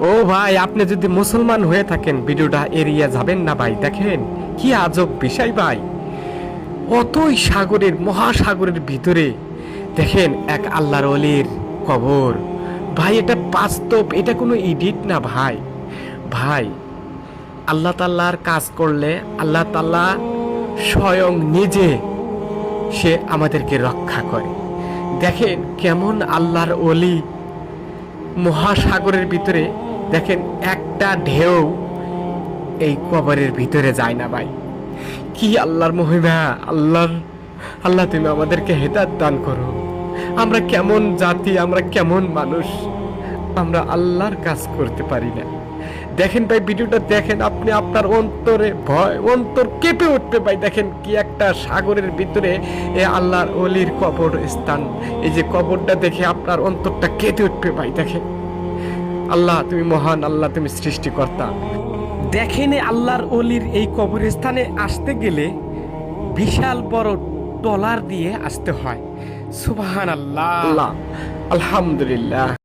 ও ভাই, আপনি যদি মুসলমান হয়ে থাকেন ভিডিওটা এড়িয়ে যাবেন না ভাই। দেখেন কি আজব বিষয় ভাই, অতই সাগরের মহাসাগরের ভিতরে দেখেন এক আল্লাহর ওলির কবর। ভাই এটা বাস্তব, এটা কোনো এডিট না ভাই। ভাই আল্লাহ তাআলার কাজ করলে আল্লাহ তাআলা স্বয়ং নিজে সে আমাদেরকে রক্ষা করে। দেখেন কেমন আল্লাহর ওলি মহাসাগরের ভিতরে, দেখেন একটা ঢেউ এই কবরের ভিতরে যায় না ভাই। কি আল্লাহর মহিমা! আল্লাহ তুমি আমাদেরকে হেদায়েত দান করো। আমরা কেমন জাতি, আমরা কেমন মানুষ, আমরা আল্লাহর কাজ করতে পারি না। দেখেন ভাই ভিডিওটা দেখেন, আপনি আপনার অন্তরে ভয়, অন্তর কেঁপে উঠবে ভাই। দেখেন কি একটা সাগরের ভিতরে এ আল্লাহর ওলির কবর স্থান, এই যে কবরটা দেখে আপনার অন্তরটা কেঁপে উঠবে ভাই। দেখেন আল্লাহ তুমি মহান, আল্লাহ তুমি সৃষ্টিকর্তা। দেখেন আল্লাহর ওলির এই কবরস্থানে আসতে গেলে বিশাল বড় ট্রলার দিয়ে আসতে হয়। সুবহানাল্লাহ, আলহামদুলিল্লাহ।